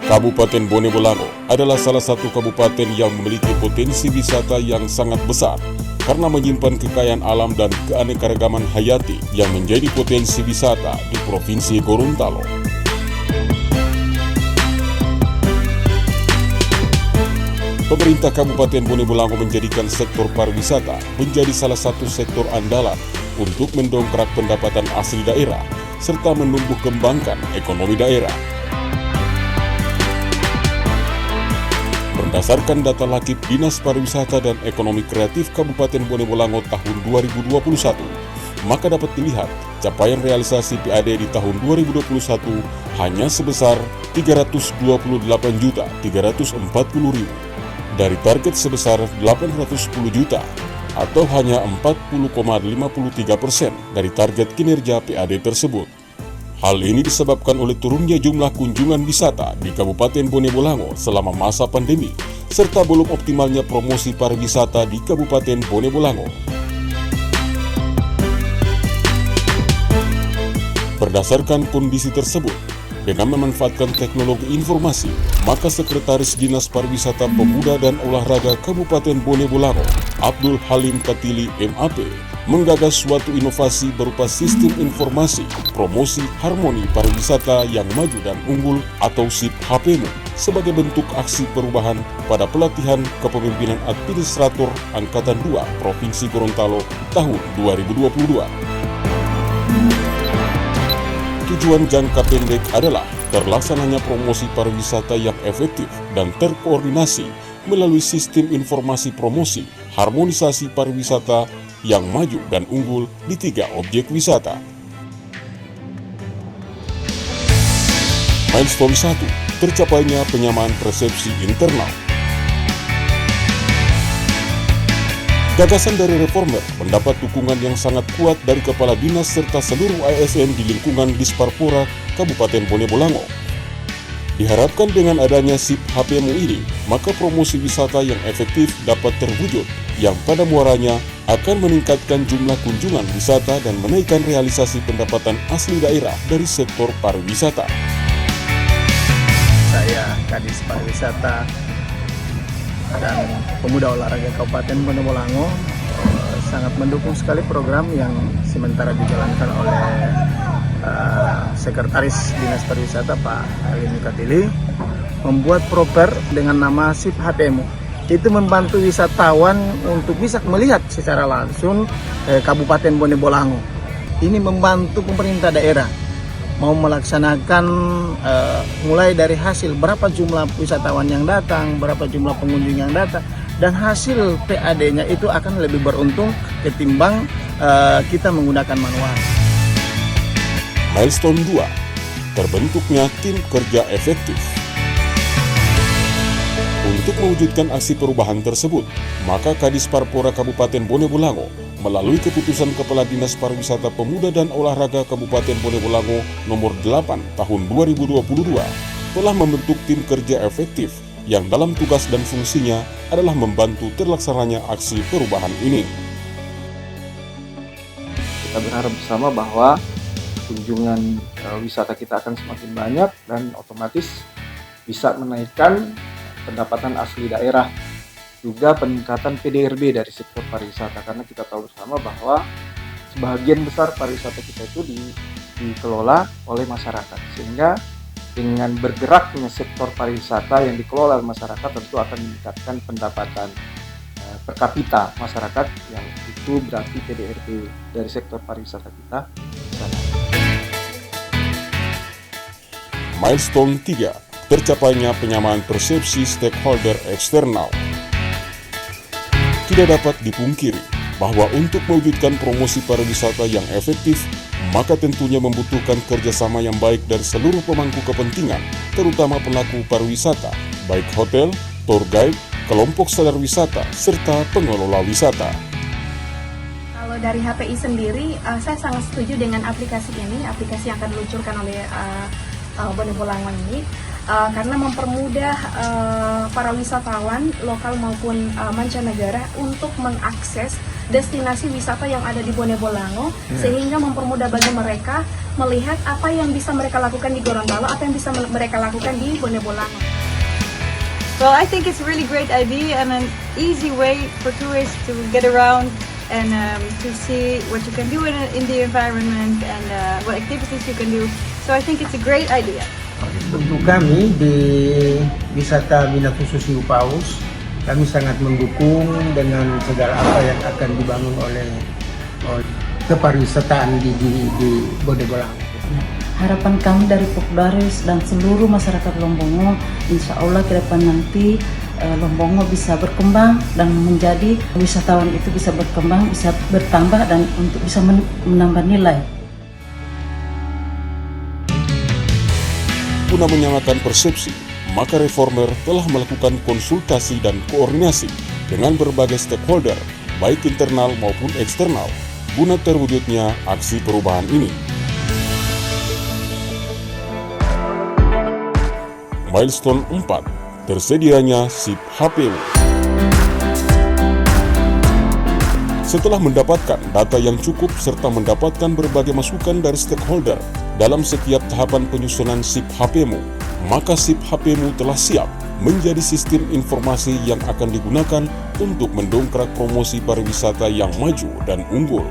Kabupaten Bone Bolango adalah salah satu kabupaten yang memiliki potensi wisata yang sangat besar karena menyimpan kekayaan alam dan keanekaragaman hayati yang menjadi potensi wisata di Provinsi Gorontalo. Pemerintah Kabupaten Bone Bolango menjadikan sektor pariwisata menjadi salah satu sektor andalan untuk mendongkrak pendapatan asli daerah serta menumbuh kembangkan ekonomi daerah. Berdasarkan data Lakip Dinas Pariwisata dan Ekonomi Kreatif Kabupaten Bone Bolango tahun 2021, maka dapat dilihat capaian realisasi PAD di tahun 2021 hanya sebesar 328.340.000 dari target sebesar 810 juta atau hanya 40,53% dari target kinerja PAD tersebut. Hal ini disebabkan oleh turunnya jumlah kunjungan wisata di Kabupaten Bone Bolango selama masa pandemi, serta belum optimalnya promosi pariwisata di Kabupaten Bone Bolango. Berdasarkan kondisi tersebut, dengan memanfaatkan teknologi informasi, maka Sekretaris Dinas Pariwisata Pemuda dan Olahraga Kabupaten Bone Bolango, Abdul Halim Katili MAP, menggagas suatu inovasi berupa sistem informasi promosi harmoni pariwisata yang maju dan unggul atau SIP HPMU sebagai bentuk aksi perubahan pada pelatihan kepemimpinan administrator Angkatan 2 Provinsi Gorontalo tahun 2022. Tujuan jangka pendek adalah terlaksananya promosi pariwisata yang efektif dan terkoordinasi melalui sistem informasi promosi harmonisasi pariwisata yang maju dan unggul di 3 objek wisata. Milestone 1, tercapainya penyamaan persepsi internal. Gagasan dari reformer mendapat dukungan yang sangat kuat dari Kepala Dinas serta seluruh ASN di lingkungan Disparpora Kabupaten Bone Bolango. Diharapkan dengan adanya SIP HPMU ini, maka promosi wisata yang efektif dapat terwujud, yang pada muaranya akan meningkatkan jumlah kunjungan wisata dan menaikkan realisasi pendapatan asli daerah dari sektor pariwisata. Saya Kadis Pariwisata dan Pemuda Olahraga Kabupaten Bone Bolango sangat mendukung sekali program yang sementara dijalankan oleh Sekretaris Dinas Pariwisata Pak Halim Katili, membuat proper dengan nama SIP HPMU. Itu membantu wisatawan untuk bisa melihat secara langsung Kabupaten Bone Bolango. Ini membantu pemerintah daerah mau melaksanakan mulai dari hasil berapa jumlah wisatawan yang datang, berapa jumlah pengunjung yang datang, dan hasil PAD-nya itu akan lebih beruntung ketimbang kita menggunakan manual. Milestone 2, terbentuknya tim kerja efektif. Untuk mewujudkan aksi perubahan tersebut, maka Kadisparpora Kabupaten Bone Bolango melalui keputusan Kepala Dinas Pariwisata Pemuda dan Olahraga Kabupaten Bone Bolango nomor 8 tahun 2022 telah membentuk tim kerja efektif yang dalam tugas dan fungsinya adalah membantu terlaksananya aksi perubahan ini. Kita berharap bersama bahwa kunjungan wisata kita akan semakin banyak dan otomatis bisa menaikkan pendapatan asli daerah, juga peningkatan PDRB dari sektor pariwisata, karena kita tahu bersama bahwa sebagian besar pariwisata kita itu dikelola oleh masyarakat, sehingga dengan bergeraknya sektor pariwisata yang dikelola oleh masyarakat tentu akan meningkatkan pendapatan per kapita masyarakat, yang itu berarti PDRB dari sektor pariwisata kita bisa naik. Milestone 3, tercapainya penyamaan persepsi stakeholder eksternal. Tidak dapat dipungkiri bahwa untuk mewujudkan promosi pariwisata yang efektif, maka tentunya membutuhkan kerjasama yang baik dari seluruh pemangku kepentingan, terutama pelaku pariwisata, baik hotel, tour guide, kelompok sadar wisata, serta pengelola wisata. Kalau dari HPI sendiri, saya sangat setuju dengan aplikasi ini, aplikasi yang akan diluncurkan oleh Bone Bolango ini, karena mempermudah para wisatawan lokal maupun mancanegara untuk mengakses destinasi wisata yang ada di Bone Bolango, sehingga mempermudah bagi mereka melihat apa yang bisa mereka lakukan di Gorontalo, apa yang bisa mereka lakukan di Bone Bolango. Well, I think it's a really great idea and an easy way for tourists to get around and to see what you can do in the environment and what activities you can do. So I think it's a great idea. Untuk kami di wisata Bina Khusus Hiu Paus, kami sangat mendukung dengan segala apa yang akan dibangun oleh kepariwisataan di Bone Bolango. Harapan kami dari Pokdaris dan seluruh masyarakat Lombongo, insya Allah ke depan nanti Lombongo bisa berkembang dan menjadi wisatawan itu bisa berkembang, bisa bertambah dan untuk bisa menambah nilai. Guna menyamakan persepsi, maka Reformer telah melakukan konsultasi dan koordinasi dengan berbagai stakeholder, baik internal maupun eksternal, guna terwujudnya aksi perubahan ini. Milestone 4, tersedianya SIP HPMU. Setelah mendapatkan data yang cukup serta mendapatkan berbagai masukan dari stakeholder dalam setiap tahapan penyusunan SIP HPMU, maka SIP HPMU telah siap menjadi sistem informasi yang akan digunakan untuk mendongkrak promosi pariwisata yang maju dan unggul.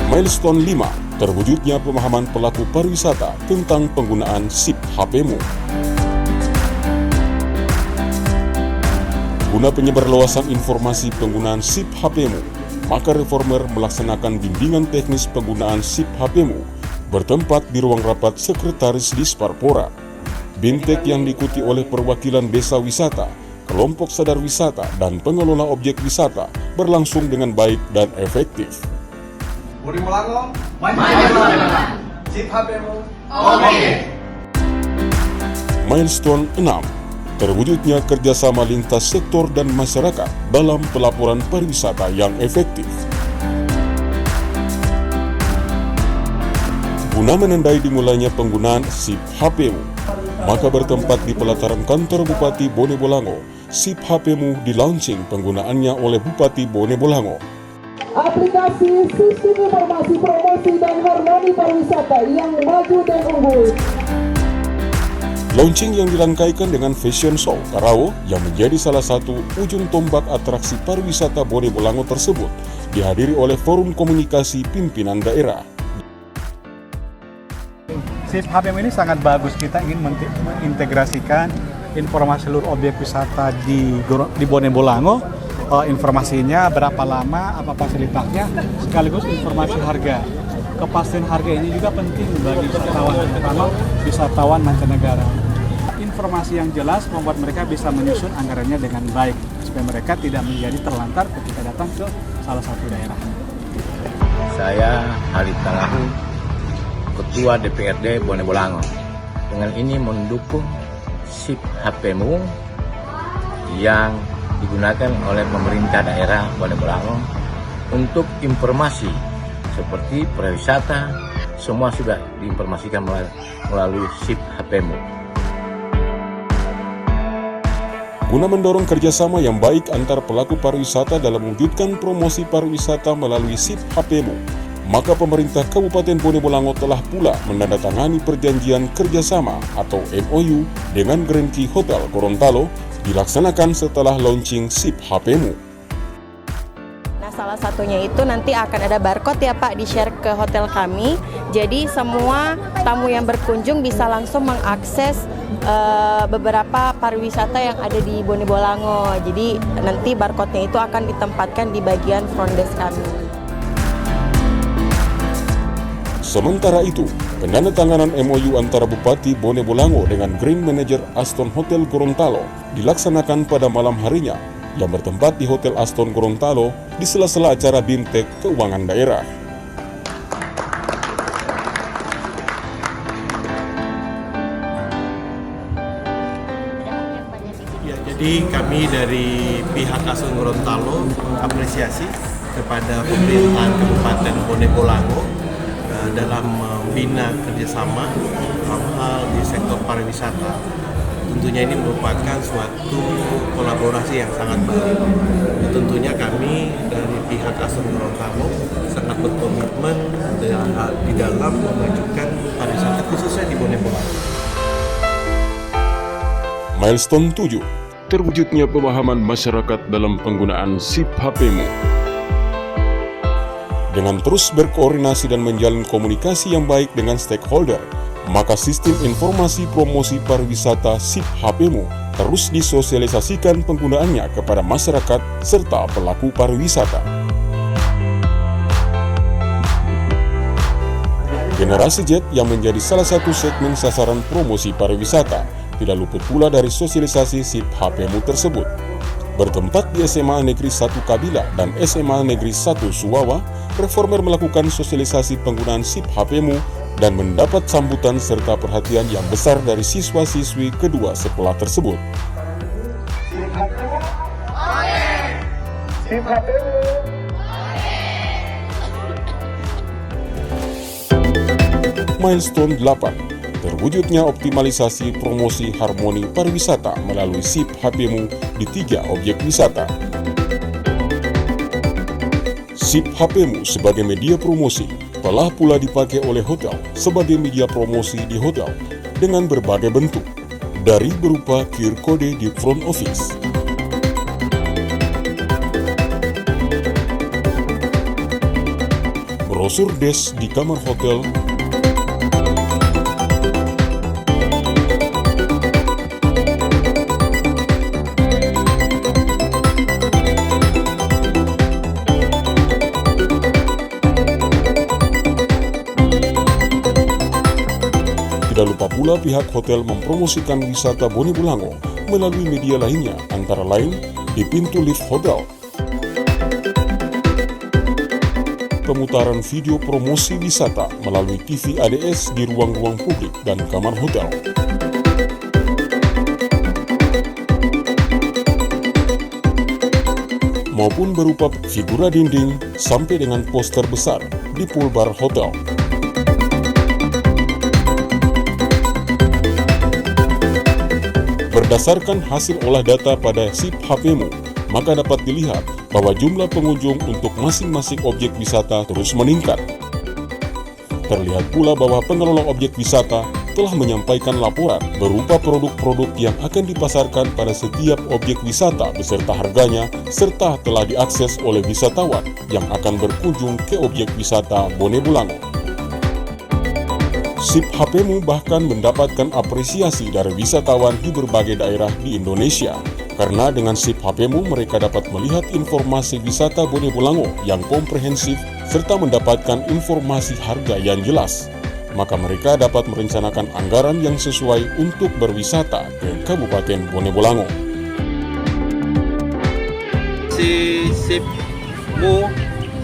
Milestone 5, terwujudnya pemahaman pelaku pariwisata tentang penggunaan SIP HPMU. Guna penyebarluasan informasi penggunaan SIP HPMU, maka Reformer melaksanakan bimbingan teknis penggunaan SIP HPMU bertempat di ruang rapat Sekretaris Disparpora. Bintek yang diikuti oleh perwakilan desa wisata, kelompok sadar wisata, dan pengelola objek wisata berlangsung dengan baik dan efektif. Bone Bolango, SIP HPMU, Milestone 6, terwujudnya kerjasama lintas sektor dan masyarakat dalam pelaporan pariwisata yang efektif. Guna menandai dimulainya penggunaan SIP HPMU, maka bertempat di pelataran kantor Bupati Bone Bolango, SIP HPMU di-launching penggunaannya oleh Bupati Bone Bolango. Aplikasi Sistem Informasi Promosi dan Harmoni Pariwisata yang maju dan unggul. Launching yang dirangkaikan dengan fashion show Karao yang menjadi salah satu ujung tombak atraksi pariwisata Bone Bolango tersebut dihadiri oleh Forum Komunikasi Pimpinan Daerah. SIP HPMU ini sangat bagus, kita ingin mengintegrasikan informasi seluruh objek wisata di Bone Bolango, informasinya berapa lama, apa fasilitasnya, sekaligus informasi harga. Kepastian harga ini juga penting bagi wisatawan, terutama wisatawan mancanegara. Informasi yang jelas membuat mereka bisa menyusun anggarannya dengan baik, supaya mereka tidak menjadi terlantar ketika datang ke salah satu daerah. Saya Halid Tangahu, Ketua DPRD Bone Bolango. Dengan ini mendukung SIP HPMU yang digunakan oleh pemerintah daerah Bone Bolango untuk informasi seperti pariwisata, semua sudah diinformasikan melalui SIP HPMU. Guna mendorong kerjasama yang baik antar pelaku pariwisata dalam mewujudkan promosi pariwisata melalui SIP HPMU, maka pemerintah Kabupaten Bone Bolango telah pula menandatangani perjanjian kerjasama atau MOU dengan Grand Key Hotel Gorontalo dilaksanakan setelah launching SIP HPMU. Nah, salah satunya itu nanti akan ada barcode ya Pak, di-share ke hotel kami. Jadi semua tamu yang berkunjung bisa langsung mengakses beberapa pariwisata yang ada di Bone Bolango. Jadi nanti barcode-nya itu akan ditempatkan di bagian front desk kami. Sementara itu, penandatanganan MOU antara Bupati Bone Bolango dengan Grand Manager Aston Hotel Gorontalo dilaksanakan pada malam harinya yang bertempat di Hotel Aston Gorontalo di sela-sela acara Bintek Keuangan Daerah. Ya, jadi kami dari pihak Aston Gorontalo apresiasi kepada pemerintahan Kabupaten Bone Bolango dalam membina kerjasama dalam hal di sektor pariwisata. tentunya ini merupakan suatu kolaborasi yang sangat baik. Tentunya kami dari pihak Asur Gorontalo sangat berkomitmen di dalam memajukan pariwisata khususnya di Bone Bolango. Milestone 7, terwujudnya pemahaman masyarakat dalam penggunaan SIP HPmu. Dengan terus berkoordinasi dan menjalin komunikasi yang baik dengan stakeholder, maka sistem informasi promosi pariwisata SIP HPmu terus disosialisasikan penggunaannya kepada masyarakat serta pelaku pariwisata. Generasi Z yang menjadi salah satu segmen sasaran promosi pariwisata tidak luput pula dari sosialisasi SIP HPmu tersebut. Bertempat di SMA Negeri 1 Kabila dan SMA Negeri 1 Suwawa, Reformer melakukan sosialisasi penggunaan SIP HPmu dan mendapat sambutan serta perhatian yang besar dari siswa-siswi kedua sekolah tersebut. Milestone 8, terwujudnya optimalisasi promosi harmoni pariwisata melalui SIP HPmu di 3 objek wisata. SIP HPmu sebagai media promosi telah pula dipakai oleh hotel sebagai media promosi di hotel dengan berbagai bentuk, dari berupa QR kode di front office, brosur desk di kamar hotel, tidak lupa pula pihak hotel mempromosikan wisata Bone Bolango melalui media lainnya, antara lain di pintu lift hotel, pemutaran video promosi wisata melalui TV ADS di ruang-ruang publik dan kamar hotel, maupun berupa figura dinding sampai dengan poster besar di pool bar hotel. Berdasarkan hasil olah data pada SIP HPmu, maka dapat dilihat bahwa jumlah pengunjung untuk masing-masing objek wisata terus meningkat. Terlihat pula bahwa pengelola objek wisata telah menyampaikan laporan berupa produk-produk yang akan dipasarkan pada setiap objek wisata beserta harganya, serta telah diakses oleh wisatawan yang akan berkunjung ke objek wisata Bone Bolango. SIP HPmu bahkan mendapatkan apresiasi dari wisatawan di berbagai daerah di Indonesia, karena dengan SIP HPmu mereka dapat melihat informasi wisata Bone Bolango yang komprehensif serta mendapatkan informasi harga yang jelas. Maka mereka dapat merencanakan anggaran yang sesuai untuk berwisata ke Kabupaten Bone Bolango. Si SIPmu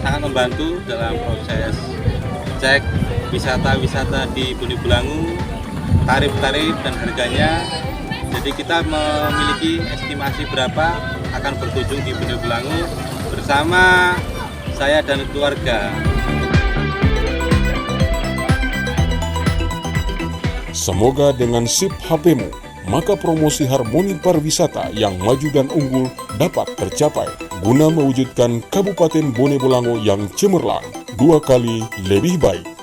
sangat membantu dalam proses cek wisata-wisata di Bone Bolango, tarif-tarif dan harganya. Jadi kita memiliki estimasi berapa akan berkunjung di Bone Bolango bersama saya dan keluarga. Semoga dengan SIP HPmu, maka promosi harmoni pariwisata yang maju dan unggul dapat tercapai guna mewujudkan Kabupaten Bone Bolango yang cemerlang 2 kali lebih baik.